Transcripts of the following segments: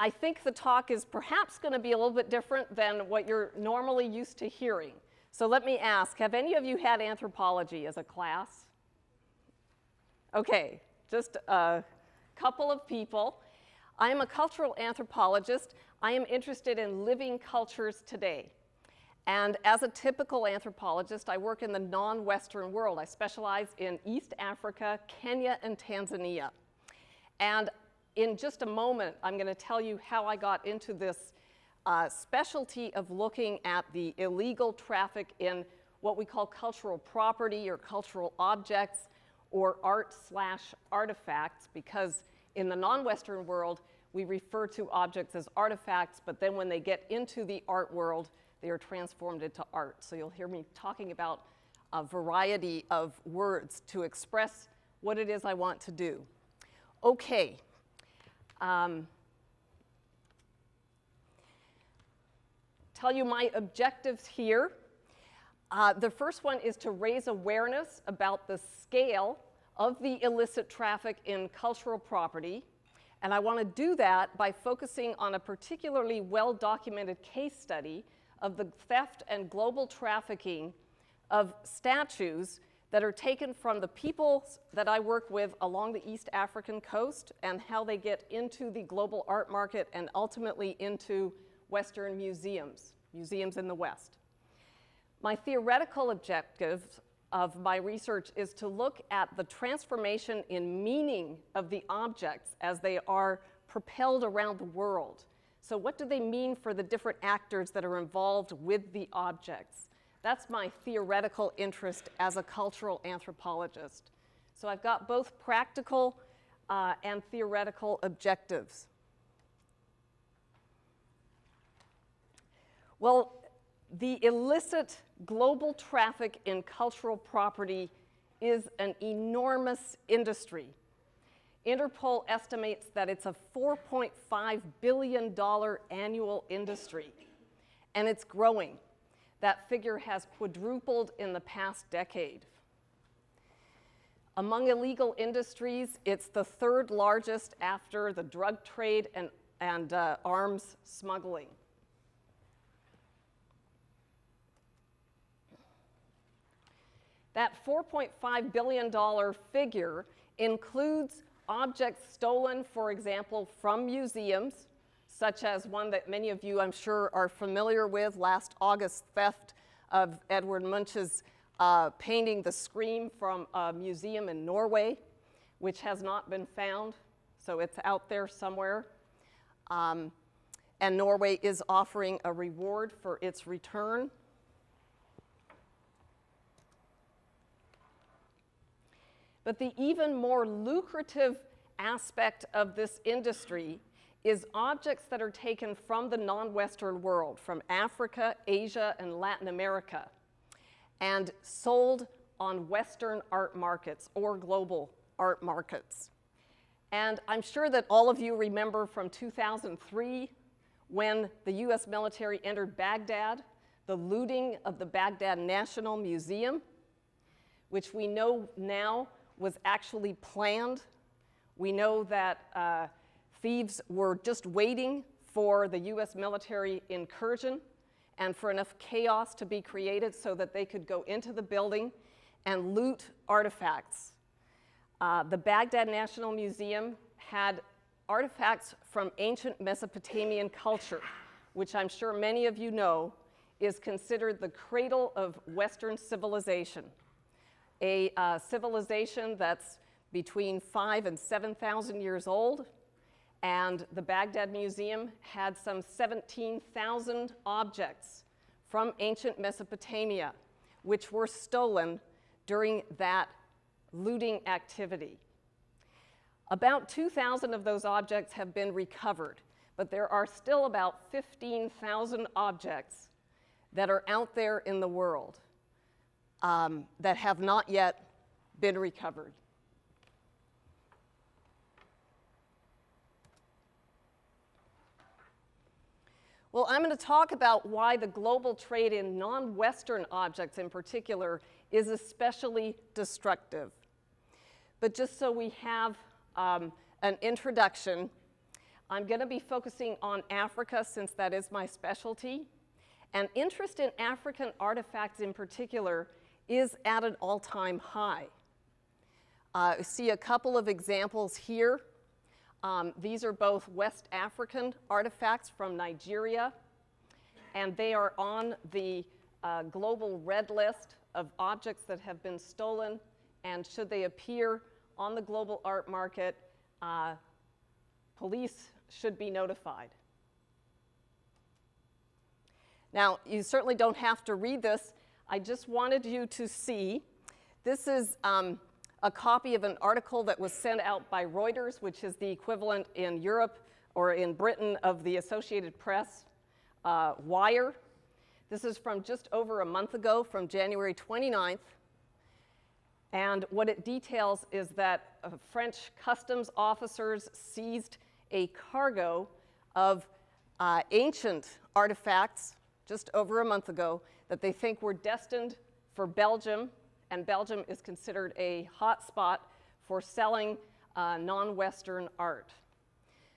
I think the talk is perhaps going to be a little bit different than what you're normally used to hearing. So let me ask, have any of you had anthropology as a class? Okay, just a couple of people. I am a cultural anthropologist. I am interested in living cultures today. And as a typical anthropologist, I work in the non-Western world. I specialize in East Africa, Kenya, and Tanzania. And in just a moment, I'm going to tell you how I got into this specialty of looking at the illegal traffic in what we call cultural property or cultural objects or art/artifacts, because in the non-Western world, we refer to objects as artifacts, but then when they get into the art world, they are transformed into art. So you'll hear me talking about a variety of words to express what it is I want to do. Okay. Tell you my objectives here. The first one is to raise awareness about the scale of the illicit traffic in cultural property. And I want to do that by focusing on a particularly well-documented case study of the theft and global trafficking of statues that are taken from the peoples that I work with along the East African coast and how they get into the global art market and ultimately into Western museums in the West. My theoretical objective of my research is to look at the transformation in meaning of the objects as they are propelled around the world. So what do they mean for the different actors that are involved with the objects? That's my theoretical interest as a cultural anthropologist. So I've got both practical and theoretical objectives. Well, the illicit global traffic in cultural property is an enormous industry. Interpol estimates that it's a $4.5 billion annual industry, and it's growing. That figure has quadrupled in the past decade. Among illegal industries, it's the third largest after the drug trade and arms smuggling. That $4.5 billion figure includes objects stolen, for example, from museums, such as one that many of you, I'm sure, are familiar with, last August's theft of Edvard Munch's painting The Scream from a museum in Norway, which has not been found, so it's out there somewhere. And Norway is offering a reward for its return. But the even more lucrative aspect of this industry is objects that are taken from the non-Western world, from Africa, Asia, and Latin America, and sold on Western art markets or global art markets. And I'm sure that all of you remember from 2003, when the US military entered Baghdad, the looting of the Baghdad National Museum, which we know now was actually planned. We know that thieves were just waiting for the US military incursion and for enough chaos to be created so that they could go into the building and loot artifacts. The Baghdad National Museum had artifacts from ancient Mesopotamian culture, which I'm sure many of you know is considered the cradle of Western civilization. A civilization that's between 5,000 and 7,000 years old, and the Baghdad Museum had some 17,000 objects from ancient Mesopotamia, which were stolen during that looting activity. About 2,000 of those objects have been recovered, but there are still about 15,000 objects that are out there in the world that have not yet been recovered. Well, I'm going to talk about why the global trade in non-Western objects in particular is especially destructive. But just so we have an introduction, I'm going to be focusing on Africa since that is my specialty. And interest in African artifacts in particular is at an all-time high. You see a couple of examples here. These are both West African artifacts from Nigeria, and they are on the global red list of objects that have been stolen, and should they appear on the global art market, police should be notified. Now, you certainly don't have to read this. I just wanted you to see. This is a copy of an article that was sent out by Reuters, which is the equivalent in Europe or in Britain of the Associated Press Wire. This is from just over a month ago, from January 29th. And what it details is that French customs officers seized a cargo of ancient artifacts just over a month ago that they think were destined for Belgium, and Belgium is considered a hot spot for selling non-Western art.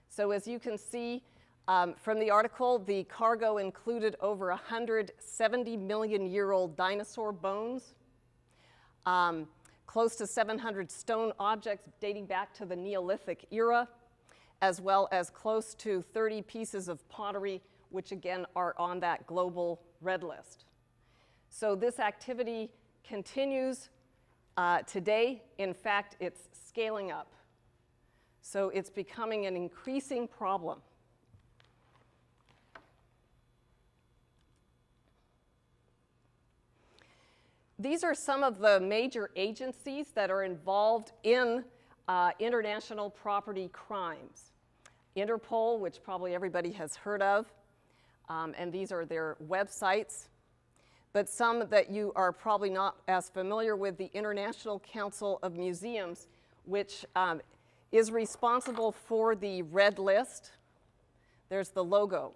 So as you can see from the article, the cargo included over 170 million-year-old dinosaur bones, close to 700 stone objects dating back to the Neolithic era, as well as close to 30 pieces of pottery, which again are on that global red list. So this activity continues today. In fact, it's scaling up. So it's becoming an increasing problem. These are some of the major agencies that are involved in international property crimes. Interpol, which probably everybody has heard of, and these are their websites. But some that you are probably not as familiar with, the International Council of Museums, which is responsible for the red list. There's the logo.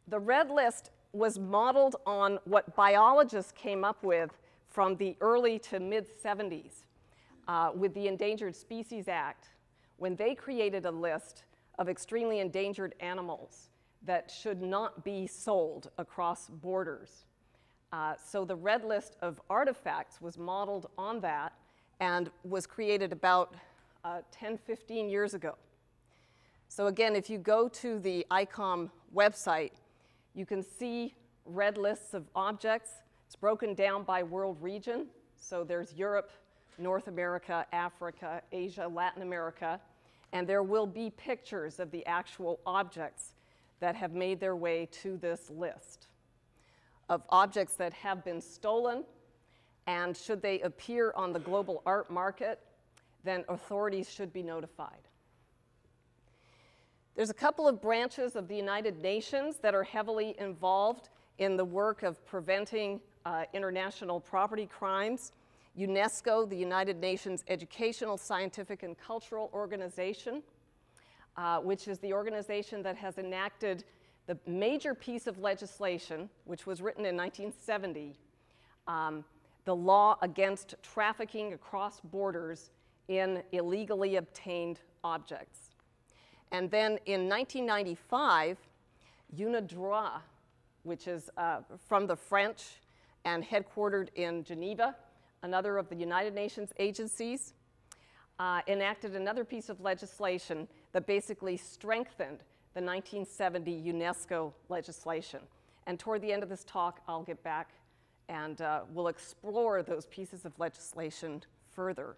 The red list was modeled on what biologists came up with from the early to mid-70s with the Endangered Species Act, when they created a list of extremely endangered animals that should not be sold across borders. So the red list of artifacts was modeled on that and was created about 10, 15 years ago. So again, if you go to the ICOM website, you can see red lists of objects. It's broken down by world region. So there's Europe, North America, Africa, Asia, Latin America, and there will be pictures of the actual objects that have made their way to this list of objects that have been stolen, and should they appear on the global art market, then authorities should be notified. There's a couple of branches of the United Nations that are heavily involved in the work of preventing international property crimes. UNESCO, the United Nations Educational, Scientific, and Cultural Organization, which is the organization that has enacted the major piece of legislation, which was written in 1970, the law against trafficking across borders in illegally obtained objects. And then in 1995, UNIDROIT, which is from the French and headquartered in Geneva, another of the United Nations agencies, enacted another piece of legislation that basically strengthened the 1970 UNESCO legislation. And toward the end of this talk, I'll get back and we'll explore those pieces of legislation further